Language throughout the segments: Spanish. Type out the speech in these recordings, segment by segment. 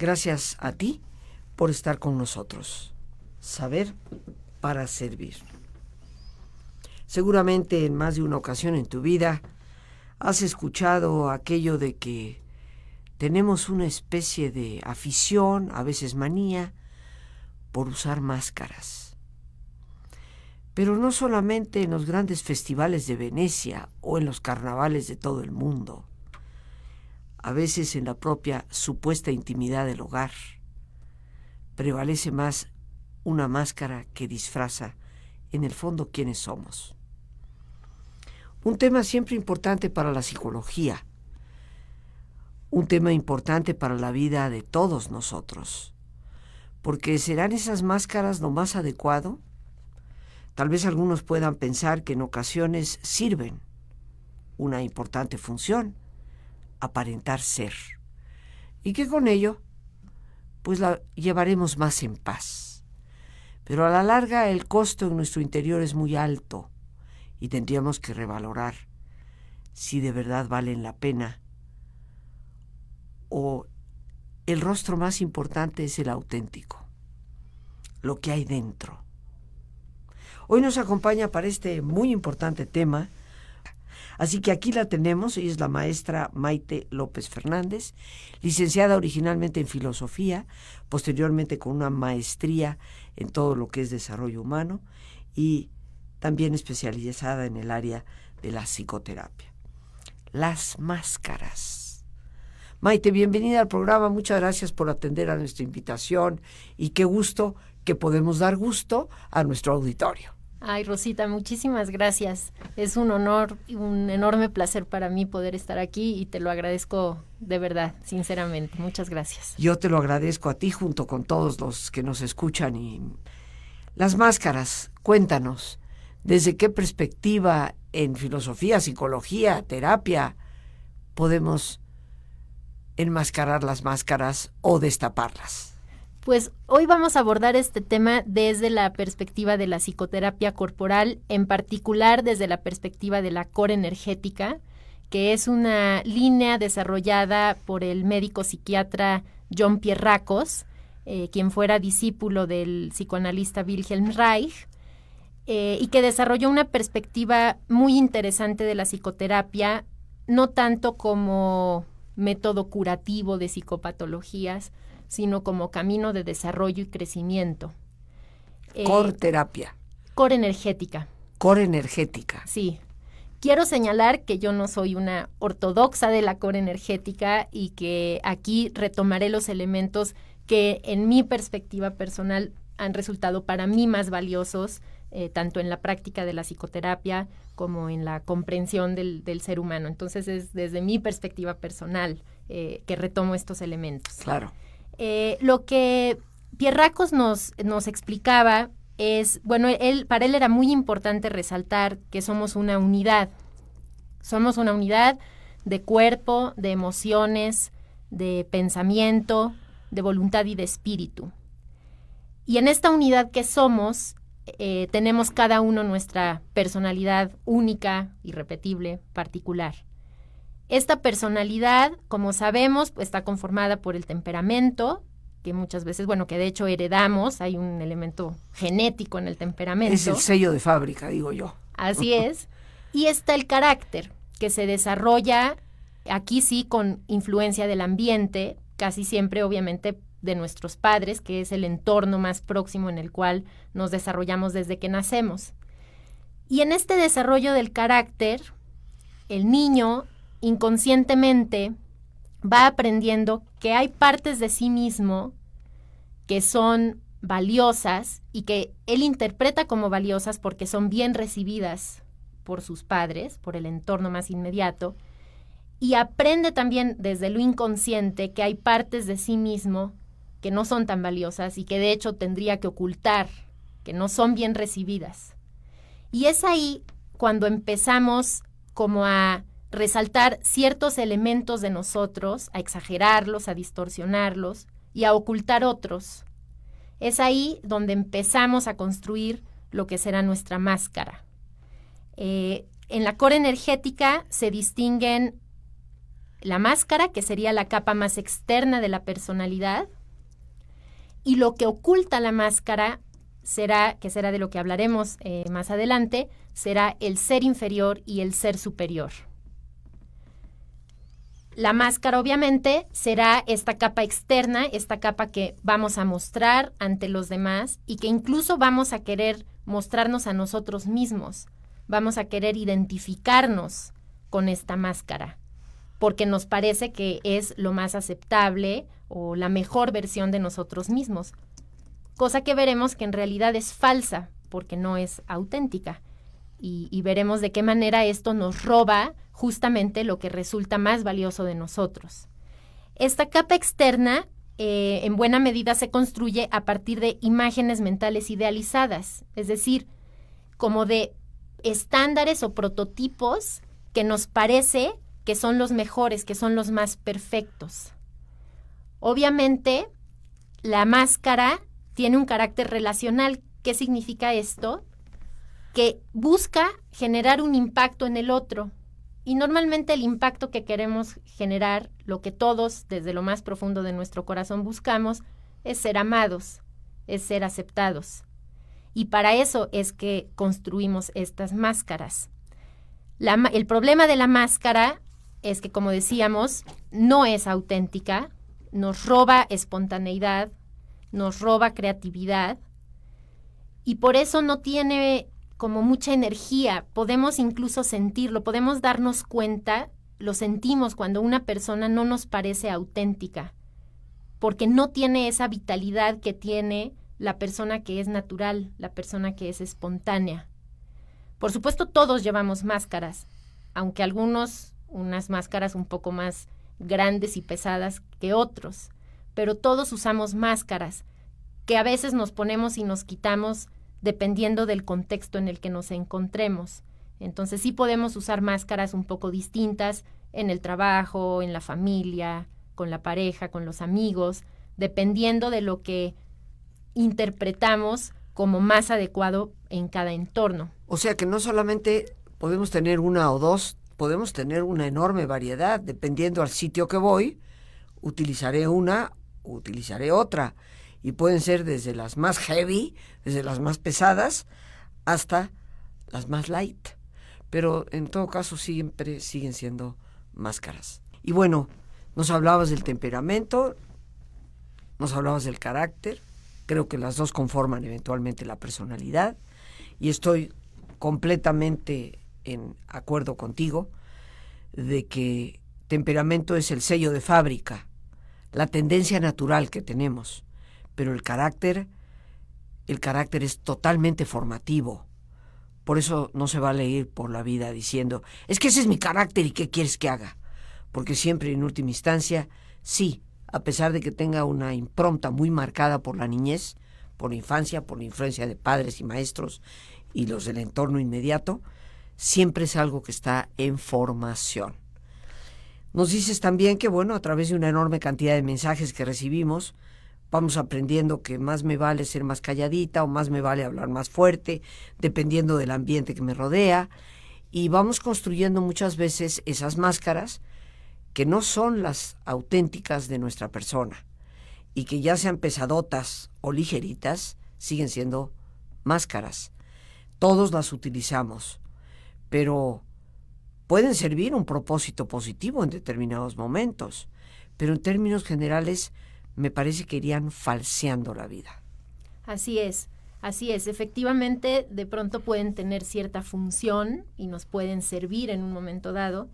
Gracias a ti por estar con nosotros. Saber para servir. Seguramente en más de una ocasión en tu vida has escuchado aquello de que tenemos una especie de afición, a veces manía, por usar máscaras. Pero no solamente en los grandes festivales de Venecia o en los carnavales de todo el mundo. A veces en la propia supuesta intimidad del hogar prevalece más una máscara que disfraza en el fondo quiénes somos. Un tema siempre importante para la psicología, un tema importante para la vida de todos nosotros, porque ¿serán esas máscaras lo más adecuado? Tal vez algunos puedan pensar que en ocasiones sirven una importante función, aparentar ser, y que con ello pues la llevaremos más en paz. Pero a la larga el costo en nuestro interior es muy alto y tendríamos que revalorar si de verdad valen la pena o el rostro más importante es el auténtico, lo que hay dentro. Hoy nos acompaña para este muy importante tema, así que aquí la tenemos. Ella es la maestra Maite López Fernández, licenciada originalmente en filosofía, posteriormente con una maestría en todo lo que es desarrollo humano y también especializada en el área de la psicoterapia. Las máscaras. Maite, bienvenida al programa, muchas gracias por atender a nuestra invitación y qué gusto que podemos dar gusto a nuestro auditorio. Ay, Rosita, muchísimas gracias. Es un honor y un enorme placer para mí poder estar aquí y te lo agradezco de verdad, sinceramente. Muchas gracias. Yo te lo agradezco a ti junto con todos los que nos escuchan. Y las máscaras, cuéntanos, ¿desde qué perspectiva en filosofía, psicología, terapia podemos enmascarar las máscaras o destaparlas? Pues hoy vamos a abordar este tema desde la perspectiva de la psicoterapia corporal, en particular desde la perspectiva de la core energética, que es una línea desarrollada por el médico psiquiatra John Pierrakos, quien fuera discípulo del psicoanalista Wilhelm Reich, y que desarrolló una perspectiva muy interesante de la psicoterapia, no tanto como método curativo de psicopatologías, sino como camino de desarrollo y crecimiento. Core terapia. Core energética. Core energética. Sí. Quiero señalar que yo no soy una ortodoxa de la core energética y que aquí retomaré los elementos que en mi perspectiva personal han resultado para mí más valiosos, tanto en la práctica de la psicoterapia como en la comprensión del ser humano. Entonces es desde mi perspectiva personal que retomo estos elementos. Claro. Lo que Pierrakos nos explicaba es, bueno, para él era muy importante resaltar que somos una unidad. Somos una unidad de cuerpo, de emociones, de pensamiento, de voluntad y de espíritu. Y en esta unidad que somos, tenemos cada uno nuestra personalidad única, irrepetible, particular. Esta personalidad, como sabemos, pues, está conformada por el temperamento, que muchas veces, bueno, que de hecho heredamos, hay un elemento genético en el temperamento. Es el sello de fábrica, digo yo. Así es. Y está el carácter, que se desarrolla, aquí sí, con influencia del ambiente, casi siempre, obviamente, de nuestros padres, que es el entorno más próximo en el cual nos desarrollamos desde que nacemos. Y en este desarrollo del carácter, el niño inconscientemente va aprendiendo que hay partes de sí mismo que son valiosas y que él interpreta como valiosas porque son bien recibidas por sus padres, por el entorno más inmediato, y aprende también desde lo inconsciente que hay partes de sí mismo que no son tan valiosas y que de hecho tendría que ocultar, que no son bien recibidas. Y es ahí cuando empezamos como a resaltar ciertos elementos de nosotros, a exagerarlos, a distorsionarlos y a ocultar otros. Es ahí donde empezamos a construir lo que será nuestra máscara. En la core energética se distinguen la máscara, que sería la capa más externa de la personalidad, y lo que oculta la máscara será, que será de lo que hablaremos más adelante, será el ser inferior y el ser superior. La máscara, obviamente, será esta capa externa, esta capa que vamos a mostrar ante los demás y que incluso vamos a querer mostrarnos a nosotros mismos. Vamos a querer identificarnos con esta máscara, porque nos parece que es lo más aceptable o la mejor versión de nosotros mismos. Cosa que veremos que en realidad es falsa, porque no es auténtica. Y veremos de qué manera esto nos roba justamente lo que resulta más valioso de nosotros. Esta capa externa, en buena medida, se construye a partir de imágenes mentales idealizadas, es decir, como de estándares o prototipos que nos parece que son los mejores, que son los más perfectos. Obviamente, la máscara tiene un carácter relacional. ¿Qué significa esto? Que busca generar un impacto en el otro. Y normalmente el impacto que queremos generar, lo que todos desde lo más profundo de nuestro corazón buscamos, es ser amados, es ser aceptados. Y para eso es que construimos estas máscaras. El problema de la máscara es que, como decíamos, no es auténtica, nos roba espontaneidad, nos roba creatividad, y por eso no tiene como mucha energía. Podemos incluso sentirlo, podemos darnos cuenta, lo sentimos cuando una persona no nos parece auténtica, porque no tiene esa vitalidad que tiene la persona que es natural, la persona que es espontánea. Por supuesto, todos llevamos máscaras, aunque algunos unas máscaras un poco más grandes y pesadas que otros, pero todos usamos máscaras que a veces nos ponemos y nos quitamos dependiendo del contexto en el que nos encontremos. Entonces sí podemos usar máscaras un poco distintas en el trabajo, en la familia, con la pareja, con los amigos, dependiendo de lo que interpretamos como más adecuado en cada entorno. O sea que no solamente podemos tener una o dos, podemos tener una enorme variedad. Dependiendo al sitio que voy, utilizaré una, utilizaré otra. Y pueden ser desde las más heavy, desde las más pesadas, hasta las más light. Pero en todo caso siempre siguen siendo máscaras. Y bueno, nos hablabas del temperamento, nos hablabas del carácter. Creo que las dos conforman eventualmente la personalidad. Y estoy completamente en acuerdo contigo de que temperamento es el sello de fábrica, la tendencia natural que tenemos. Pero el carácter es totalmente formativo. Por eso no se vale ir por la vida diciendo, es que ese es mi carácter y ¿qué quieres que haga? Porque siempre en última instancia, sí, a pesar de que tenga una impronta muy marcada por la niñez, por la infancia, por la influencia de padres y maestros y los del entorno inmediato, siempre es algo que está en formación. Nos dices también que, bueno, a través de una enorme cantidad de mensajes que recibimos, vamos aprendiendo que más me vale ser más calladita o más me vale hablar más fuerte, dependiendo del ambiente que me rodea. Y vamos construyendo muchas veces esas máscaras que no son las auténticas de nuestra persona y que ya sean pesadotas o ligeritas, siguen siendo máscaras. Todos las utilizamos, pero pueden servir un propósito positivo en determinados momentos, pero en términos generales me parece que irían falseando la vida. Así es. Efectivamente, de pronto pueden tener cierta función y nos pueden servir en un momento dado,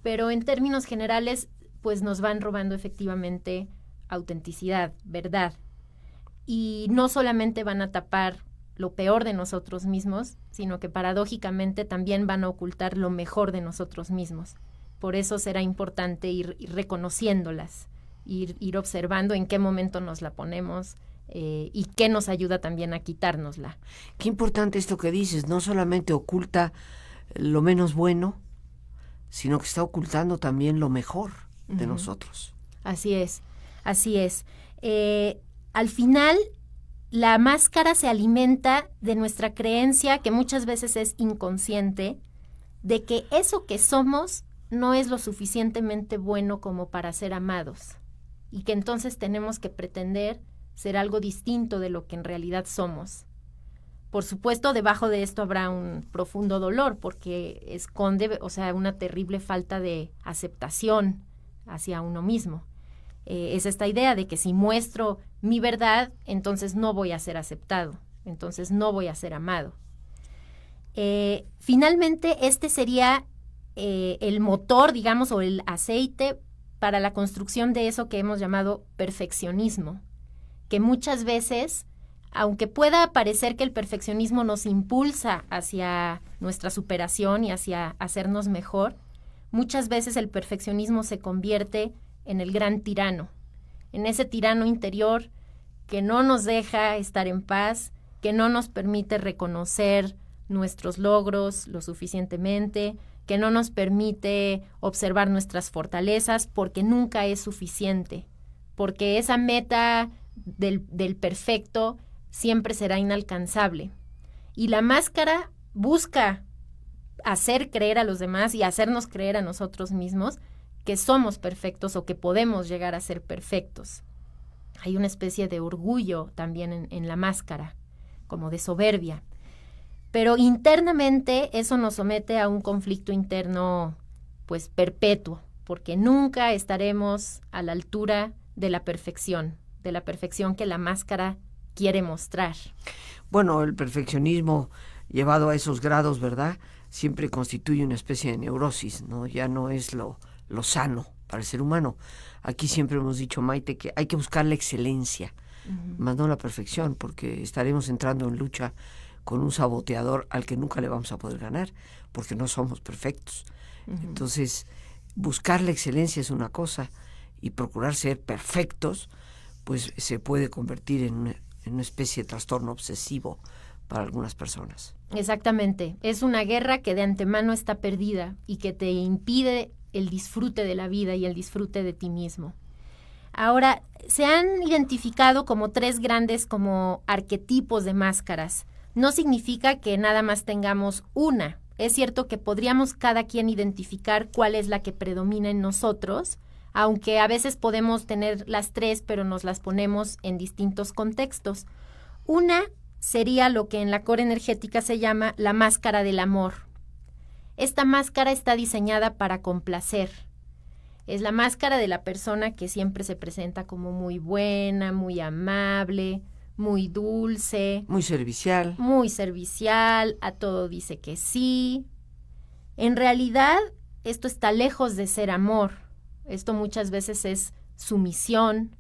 pero en términos generales, pues nos van robando efectivamente autenticidad, verdad. Y no solamente van a tapar lo peor de nosotros mismos, sino que paradójicamente también van a ocultar lo mejor de nosotros mismos. Por eso será importante ir reconociéndolas. Ir observando en qué momento nos la ponemos y qué nos ayuda también a quitárnosla. Qué importante esto que dices, no solamente oculta lo menos bueno, sino que está ocultando también lo mejor de nosotros. Así es. Al final, la máscara se alimenta de nuestra creencia, que muchas veces es inconsciente, de que eso que somos no es lo suficientemente bueno como para ser amados y que entonces tenemos que pretender ser algo distinto de lo que en realidad somos. Por supuesto, debajo de esto habrá un profundo dolor porque esconde, una terrible falta de aceptación hacia uno mismo. Es esta idea de que si muestro mi verdad, entonces no voy a ser aceptado, entonces no voy a ser amado. Finalmente, este sería el motor, digamos, o el aceite para la construcción de eso que hemos llamado perfeccionismo, que muchas veces, aunque pueda parecer que el perfeccionismo nos impulsa hacia nuestra superación y hacia hacernos mejor, muchas veces el perfeccionismo se convierte en el gran tirano, en ese tirano interior que no nos deja estar en paz, que no nos permite reconocer nuestros logros lo suficientemente, que no nos permite observar nuestras fortalezas porque nunca es suficiente, porque esa meta del perfecto siempre será inalcanzable. Y la máscara busca hacer creer a los demás y hacernos creer a nosotros mismos que somos perfectos o que podemos llegar a ser perfectos. Hay una especie de orgullo también en la máscara, como de soberbia. Pero internamente eso nos somete a un conflicto interno, pues, perpetuo, porque nunca estaremos a la altura de la perfección que la máscara quiere mostrar. Bueno, el perfeccionismo llevado a esos grados, ¿verdad?, siempre constituye una especie de neurosis, ¿no? Ya no es lo sano para el ser humano. Aquí siempre hemos dicho, Maite, que hay que buscar la excelencia, más no la perfección, porque estaremos entrando en lucha con un saboteador al que nunca le vamos a poder ganar, porque no somos perfectos. Entonces, buscar la excelencia es una cosa, y procurar ser perfectos, pues se puede convertir en una especie de trastorno obsesivo para algunas personas. Exactamente. Es una guerra que de antemano está perdida y que te impide el disfrute de la vida y el disfrute de ti mismo. Ahora, se han identificado como 3 grandes como arquetipos de máscaras. No significa que nada más tengamos una. Es cierto que podríamos cada quien identificar cuál es la que predomina en nosotros, aunque a veces podemos tener las 3, pero nos las ponemos en distintos contextos. Una sería lo que en la core energética se llama la máscara del amor. Esta máscara está diseñada para complacer. Es la máscara de la persona que siempre se presenta como muy buena, muy amable, muy dulce. Muy servicial. Muy servicial, a todo dice que sí. En realidad, esto está lejos de ser amor. Esto muchas veces es sumisión,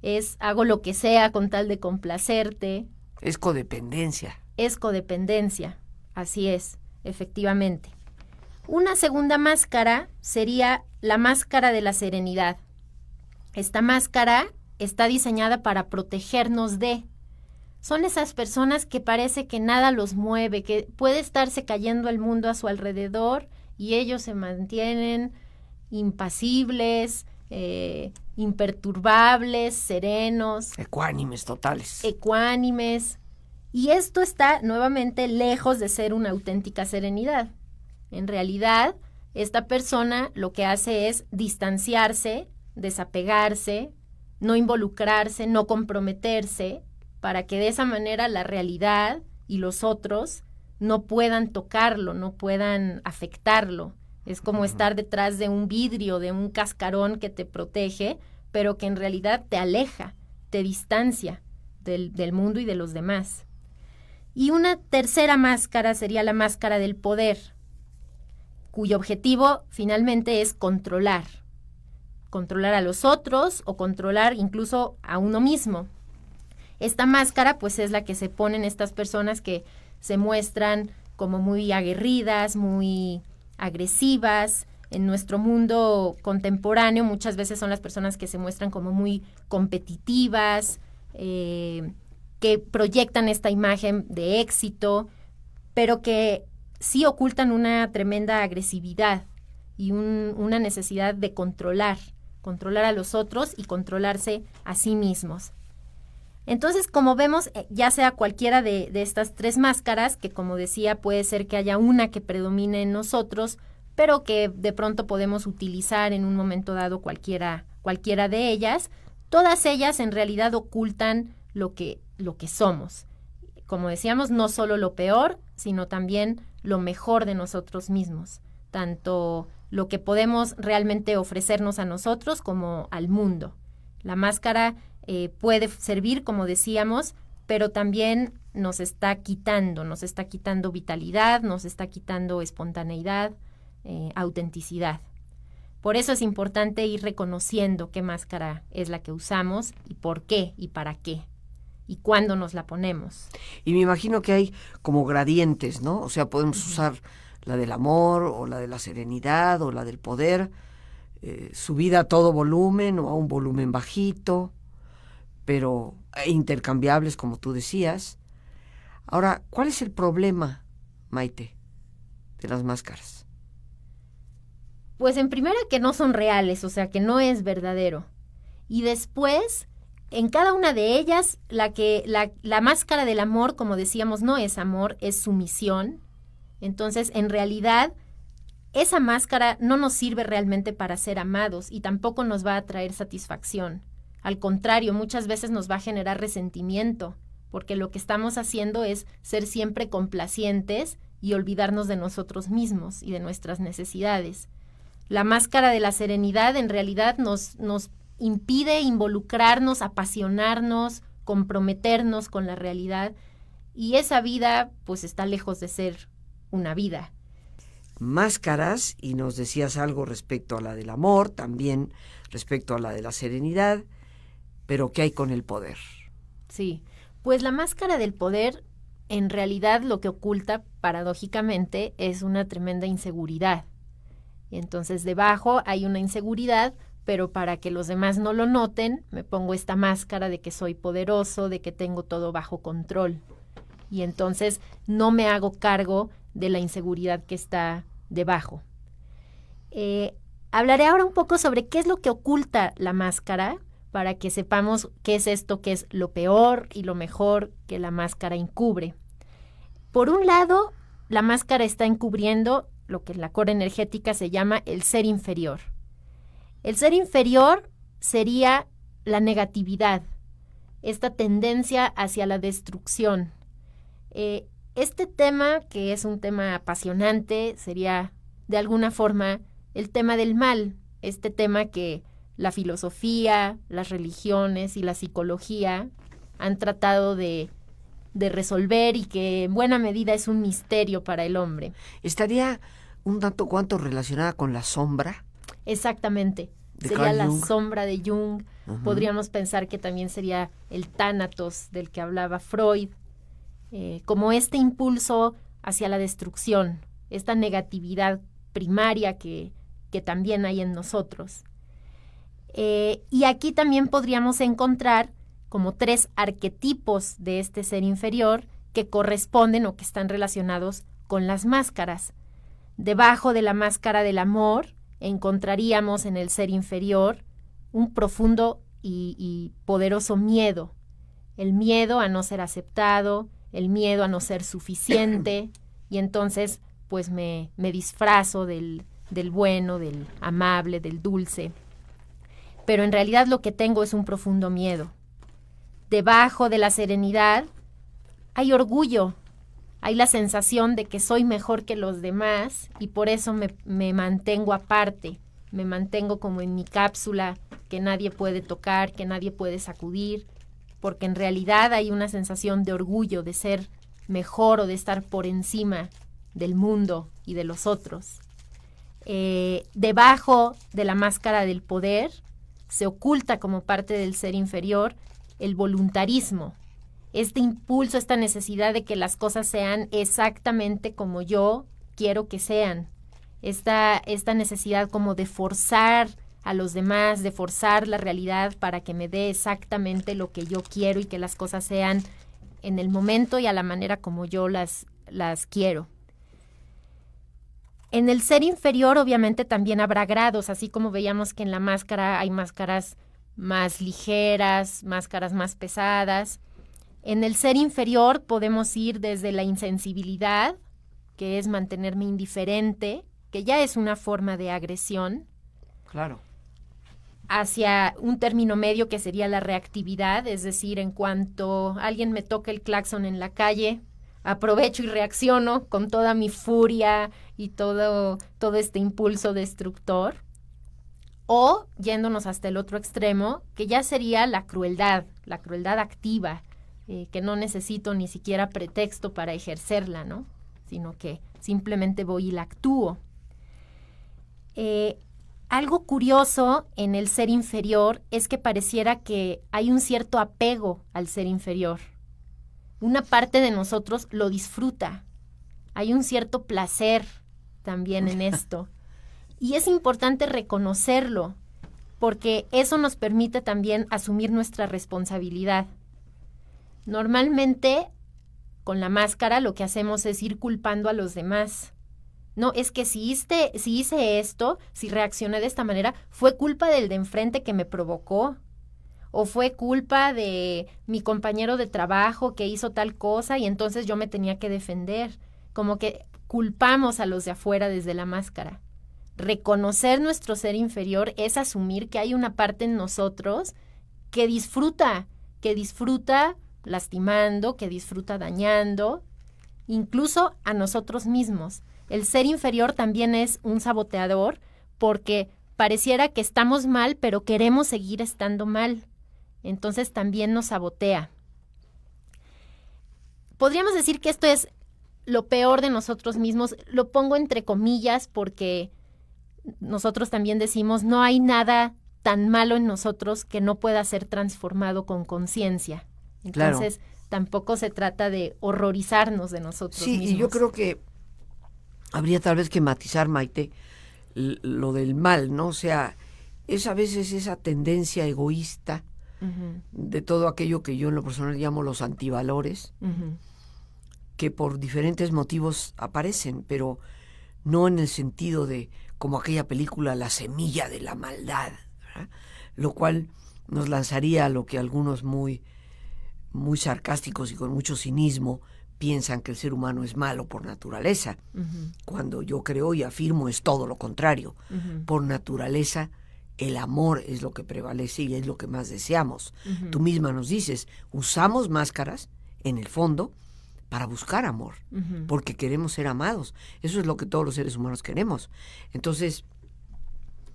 es hago lo que sea con tal de complacerte. Es codependencia. Es codependencia, así es, efectivamente. Una segunda máscara sería la máscara de la serenidad. Esta máscara está diseñada para protegernos de. Son esas personas que parece que nada los mueve, que puede estarse cayendo el mundo a su alrededor y ellos se mantienen impasibles, imperturbables, serenos. Ecuánimes totales. Ecuánimes. Y esto está nuevamente lejos de ser una auténtica serenidad. En realidad, esta persona lo que hace es distanciarse, desapegarse, no involucrarse, no comprometerse, para que de esa manera la realidad y los otros no puedan tocarlo, no puedan afectarlo. Es como estar detrás de un vidrio, de un cascarón que te protege, pero que en realidad te aleja, te distancia del mundo y de los demás. Y una tercera máscara sería la máscara del poder, cuyo objetivo finalmente es controlar a los otros o controlar incluso a uno mismo. Esta máscara pues es la que se ponen estas personas que se muestran como muy aguerridas, muy agresivas. En nuestro mundo contemporáneo muchas veces son las personas que se muestran como muy competitivas, que proyectan esta imagen de éxito, pero que sí ocultan una tremenda agresividad y una necesidad de controlar a los otros y controlarse a sí mismos. Entonces, como vemos, ya sea cualquiera de estas 3 máscaras, que como decía, puede ser que haya una que predomine en nosotros, pero que de pronto podemos utilizar en un momento dado cualquiera de ellas. Todas ellas en realidad ocultan lo que somos. Como decíamos, no solo lo peor, sino también lo mejor de nosotros mismos, tanto lo que podemos realmente ofrecernos a nosotros como al mundo. La máscara puede servir, como decíamos, pero también nos está quitando vitalidad, nos está quitando espontaneidad, autenticidad. Por eso es importante ir reconociendo qué máscara es la que usamos y por qué y para qué y cuándo nos la ponemos. Y me imagino que hay como gradientes, ¿no? O sea, podemos usar la del amor o la de la serenidad o la del poder, subida a todo volumen o a un volumen bajito, pero intercambiables, como tú decías. Ahora, ¿cuál es el problema, Maite, de las máscaras? Pues en primera que no son reales, o sea que no es verdadero. Y después, en cada una de ellas, la máscara del amor, como decíamos, no es amor, es sumisión. Entonces, en realidad, esa máscara no nos sirve realmente para ser amados y tampoco nos va a traer satisfacción. Al contrario, muchas veces nos va a generar resentimiento, porque lo que estamos haciendo es ser siempre complacientes y olvidarnos de nosotros mismos y de nuestras necesidades. La máscara de la serenidad en realidad nos impide involucrarnos, apasionarnos, comprometernos con la realidad, y esa vida pues está lejos de ser una vida. Máscaras, y nos decías algo respecto a la del amor, también respecto a la de la serenidad, pero ¿qué hay con el poder? Sí, pues la máscara del poder en realidad lo que oculta, paradójicamente, es una tremenda inseguridad. Y entonces debajo hay una inseguridad, pero para que los demás no lo noten, me pongo esta máscara de que soy poderoso, de que tengo todo bajo control. Y entonces no me hago cargo de la inseguridad que está debajo. Hablaré ahora un poco sobre qué es lo que oculta la máscara, para que sepamos qué es esto, qué es lo peor y lo mejor que la máscara encubre. Por un lado, la máscara está encubriendo lo que en la core energética se llama el ser inferior. El ser inferior sería la negatividad, esta tendencia hacia la destrucción. Este tema, que es un tema apasionante, sería de alguna forma el tema del mal, este tema que la filosofía, las religiones y la psicología han tratado de resolver y que en buena medida es un misterio para el hombre. ¿Estaría un tanto cuanto relacionada con la sombra? Exactamente. Sería la sombra de Jung. Uh-huh. Podríamos pensar que también sería el tánatos del que hablaba Freud, como este impulso hacia la destrucción, esta negatividad primaria que también hay en nosotros. Y aquí también podríamos encontrar como 3 arquetipos de este ser inferior que corresponden o que están relacionados con las máscaras. Debajo de la máscara del amor encontraríamos en el ser inferior un profundo y poderoso miedo. El miedo a no ser aceptado, el miedo a no ser suficiente, y entonces pues me disfrazo del bueno, del amable, del dulce. Pero en realidad lo que tengo es un profundo miedo. Debajo de la serenidad hay orgullo, hay la sensación de que soy mejor que los demás y por eso me mantengo aparte, me mantengo como en mi cápsula que nadie puede tocar, que nadie puede sacudir, porque en realidad hay una sensación de orgullo, de ser mejor o de estar por encima del mundo y de los otros. Debajo de la máscara del poder se oculta como parte del ser inferior el voluntarismo, este impulso, esta necesidad de que las cosas sean exactamente como yo quiero que sean, esta necesidad como de forzar a los demás, de forzar la realidad para que me dé exactamente lo que yo quiero y que las cosas sean en el momento y a la manera como yo las quiero. En el ser inferior obviamente también habrá grados, así como veíamos que en la máscara hay máscaras más ligeras, máscaras más pesadas. En el ser inferior podemos ir desde la insensibilidad, que es mantenerme indiferente que ya es una forma de agresión. Claro. Hacia un término medio que sería la reactividad, es decir, en cuanto alguien me toca el claxon en la calle, aprovecho y reacciono con toda mi furia y todo este impulso destructor. O yéndonos hasta el otro extremo, que ya sería la crueldad activa, que no necesito ni siquiera pretexto para ejercerla, ¿no? Sino que simplemente voy y la actúo. Algo curioso en el ser inferior es que pareciera que hay un cierto apego al ser inferior. Una parte de nosotros lo disfruta. Hay un cierto placer también en esto. Y es importante reconocerlo, porque eso nos permite también asumir nuestra responsabilidad. Normalmente, con la máscara, lo que hacemos es ir culpando a los demás. No, es que si hice esto, si reaccioné de esta manera, fue culpa del de enfrente que me provocó. O fue culpa de mi compañero de trabajo que hizo tal cosa y entonces yo me tenía que defender. Como que culpamos a los de afuera desde la máscara. Reconocer nuestro ser inferior es asumir que hay una parte en nosotros que disfruta lastimando, que disfruta dañando, incluso a nosotros mismos. El ser inferior también es un saboteador porque pareciera que estamos mal, pero queremos seguir estando mal. Entonces también nos sabotea. Podríamos decir que esto es lo peor de nosotros mismos. Lo pongo entre comillas porque nosotros también decimos, no hay nada tan malo en nosotros que no pueda ser transformado con conciencia. Entonces, tampoco se trata de horrorizarnos de nosotros mismos. Sí, y yo creo que habría tal vez que matizar, Maite, lo del mal, ¿no? O sea, es a veces esa tendencia egoísta de todo aquello que yo en lo personal llamo los antivalores, que por diferentes motivos aparecen, pero no en el sentido de como aquella película La semilla de la maldad, ¿verdad? Lo cual nos lanzaría a lo que algunos muy sarcásticos y con mucho cinismo piensan que el ser humano es malo por naturaleza, cuando yo creo y afirmo es todo lo contrario. Por naturaleza el amor es lo que prevalece y es lo que más deseamos. Tú misma nos dices, usamos máscaras en el fondo para buscar amor, porque queremos ser amados. Eso es lo que todos los seres humanos queremos. Entonces,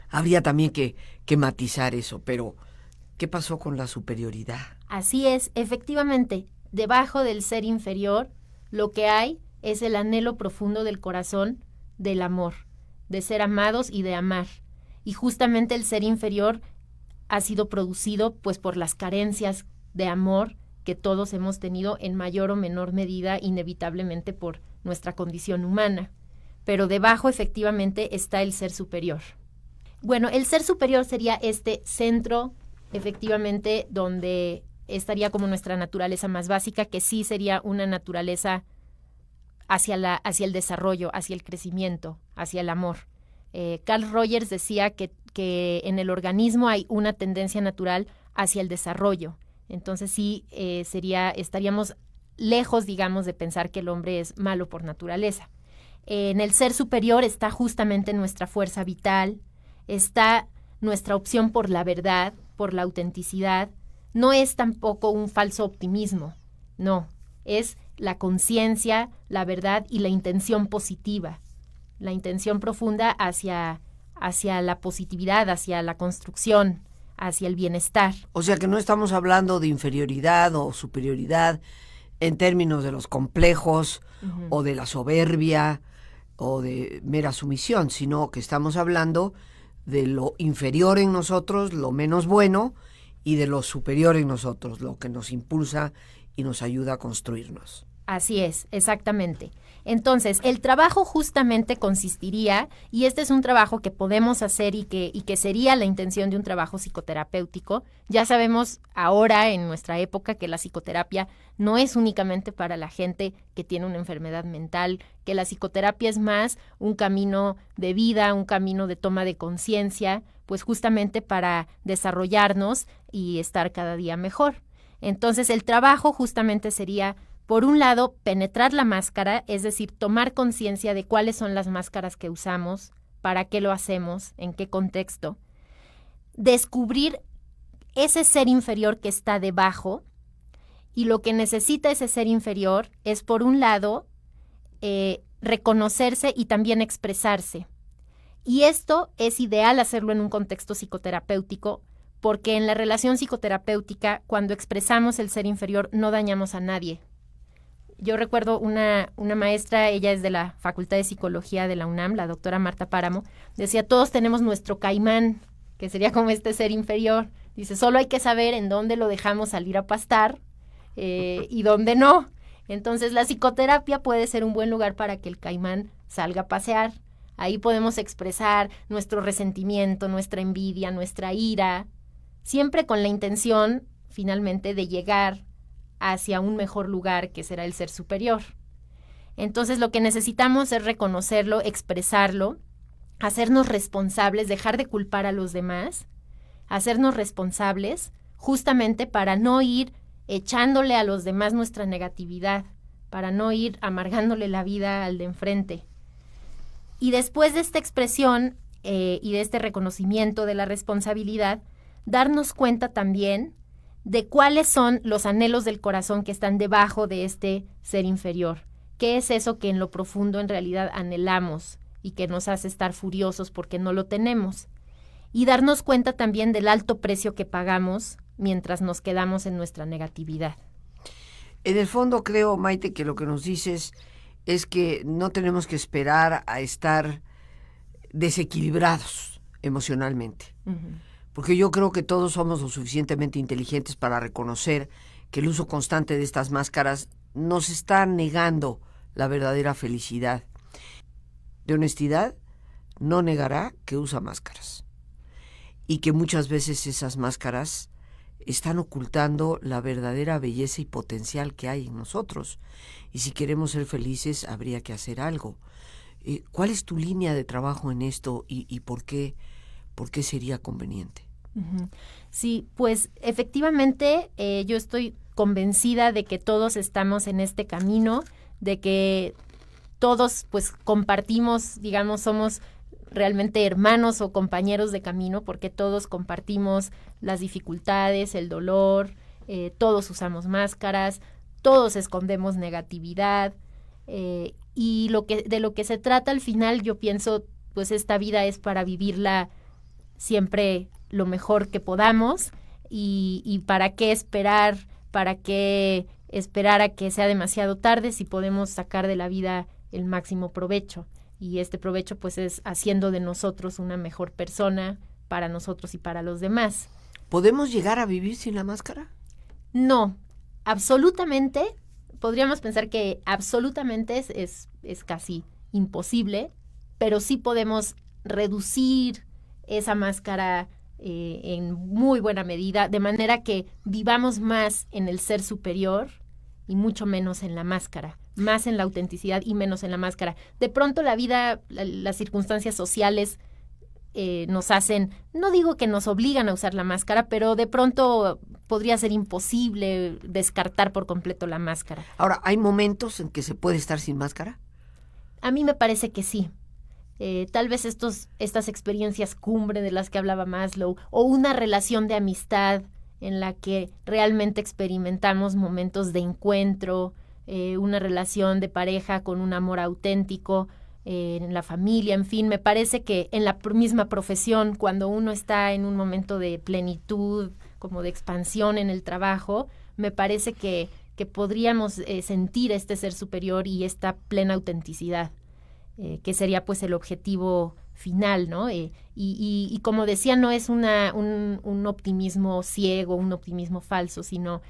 habría también que matizar eso, pero ¿qué pasó con la superioridad? Así es, efectivamente, debajo del ser inferior, lo que hay es el anhelo profundo del corazón del amor, de ser amados y de amar. Y justamente el ser inferior ha sido producido pues por las carencias de amor que todos hemos tenido en mayor o menor medida, inevitablemente por nuestra condición humana. Pero debajo efectivamente está el ser superior. Bueno, el ser superior sería este centro, efectivamente, donde estaría como nuestra naturaleza más básica, que sí sería una naturaleza hacia el desarrollo, hacia el crecimiento, hacia el amor. Carl Rogers decía que en el organismo hay una tendencia natural hacia el desarrollo. Entonces sí estaríamos lejos, digamos, de pensar que el hombre es malo por naturaleza. En el ser superior está justamente nuestra fuerza vital, está nuestra opción por la verdad, por la autenticidad. No es tampoco un falso optimismo, no, es la conciencia, la verdad y la intención positiva, la intención profunda hacia la positividad, hacia la construcción, hacia el bienestar. O sea que no estamos hablando de inferioridad o superioridad en términos de los complejos o de la soberbia o de mera sumisión, sino que estamos hablando de lo inferior en nosotros, lo menos bueno, y de lo superior en nosotros, lo que nos impulsa y nos ayuda a construirnos. Así es, exactamente. Entonces, el trabajo justamente consistiría, y este es un trabajo que podemos hacer y que sería la intención de un trabajo psicoterapéutico. Ya sabemos ahora en nuestra época que la psicoterapia no es únicamente para la gente que tiene una enfermedad mental, que la psicoterapia es más un camino de vida, un camino de toma de conciencia, pues justamente para desarrollarnos y estar cada día mejor. Entonces, el trabajo justamente sería Por un lado, penetrar la máscara, es decir, tomar conciencia de cuáles son las máscaras que usamos, para qué lo hacemos, en qué contexto. Descubrir ese ser inferior que está debajo, y lo que necesita ese ser inferior es, por un lado, reconocerse y también expresarse. Y esto es ideal hacerlo en un contexto psicoterapéutico, porque en la relación psicoterapéutica, cuando expresamos el ser inferior, no dañamos a nadie. Yo recuerdo una maestra, ella es de la Facultad de Psicología de la UNAM, la doctora Marta Páramo, decía, todos tenemos nuestro caimán, que sería como este ser inferior. Dice, solo hay que saber en dónde lo dejamos salir a pastar y dónde no. Entonces, la psicoterapia puede ser un buen lugar para que el caimán salga a pasear. Ahí podemos expresar nuestro resentimiento, nuestra envidia, nuestra ira, siempre con la intención, finalmente, de llegar hacia un mejor lugar que será el ser superior. Entonces, lo que necesitamos es reconocerlo, expresarlo, hacernos responsables, dejar de culpar a los demás, hacernos responsables, justamente para no ir echándole a los demás nuestra negatividad, para no ir amargándole la vida al de enfrente. Y después de esta expresión y de este reconocimiento de la responsabilidad, darnos cuenta también de cuáles son los anhelos del corazón que están debajo de este ser inferior. ¿Qué es eso que en lo profundo en realidad anhelamos y que nos hace estar furiosos porque no lo tenemos? Y darnos cuenta también del alto precio que pagamos mientras nos quedamos en nuestra negatividad. En el fondo creo, Maite, que lo que nos dices es que no tenemos que esperar a estar desequilibrados emocionalmente. Uh-huh. Porque yo creo que todos somos lo suficientemente inteligentes para reconocer que el uso constante de estas máscaras nos está negando la verdadera felicidad. De honestidad, no negará que usa máscaras. Y que muchas veces esas máscaras están ocultando la verdadera belleza y potencial que hay en nosotros. Y si queremos ser felices, habría que hacer algo. ¿Cuál es tu línea de trabajo en esto y por qué sería conveniente? Uh-huh. Sí, pues efectivamente yo estoy convencida de que todos estamos en este camino, de que todos pues compartimos, digamos, somos realmente hermanos o compañeros de camino, porque todos compartimos las dificultades, el dolor, todos usamos máscaras, todos escondemos negatividad, y de lo que se trata al final, yo pienso, pues esta vida es para vivirla siempre lo mejor que podamos, y para qué esperar a que sea demasiado tarde si podemos sacar de la vida el máximo provecho. Y este provecho pues es haciendo de nosotros una mejor persona para nosotros y para los demás. ¿Podemos llegar a vivir sin la máscara? No, absolutamente. Podríamos pensar que absolutamente es casi imposible, pero sí podemos reducir esa máscara en muy buena medida, de manera que vivamos más en el ser superior y mucho menos en la máscara, más en la autenticidad y menos en la máscara. De pronto la vida, las circunstancias sociales nos hacen, no digo que nos obligan a usar la máscara, pero de pronto podría ser imposible descartar por completo la máscara. Ahora, ¿hay momentos en que se puede estar sin máscara? A mí me parece que sí. Tal vez estas experiencias cumbre de las que hablaba Maslow, o una relación de amistad en la que realmente experimentamos momentos de encuentro, una relación de pareja con un amor auténtico, en la familia, en fin, me parece que en la misma profesión, cuando uno está en un momento de plenitud, como de expansión en el trabajo, me parece que podríamos sentir este ser superior y esta plena autenticidad, que sería pues el objetivo final, ¿no? Y como decía, no es un optimismo ciego, un optimismo falso, sino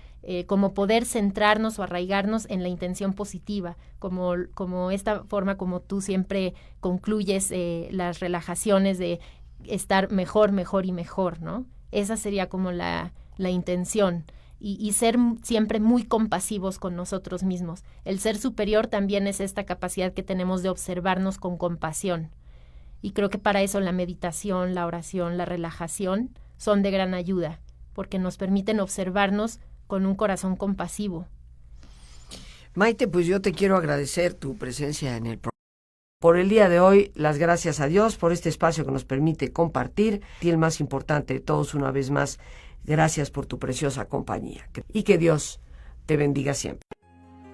como poder centrarnos o arraigarnos en la intención positiva, como esta forma como tú siempre concluyes las relajaciones de estar mejor, mejor y mejor, ¿no? Esa sería como la intención. Y ser siempre muy compasivos con nosotros mismos. El ser superior también es esta capacidad que tenemos de observarnos con compasión. Y creo que para eso la meditación, la oración, la relajación son de gran ayuda, porque nos permiten observarnos con un corazón compasivo. Maite, pues yo te quiero agradecer tu presencia en el programa. Por el día de hoy, las gracias a Dios por este espacio que nos permite compartir. Y el más importante de todos, una vez más, gracias por tu preciosa compañía. Y que Dios te bendiga siempre.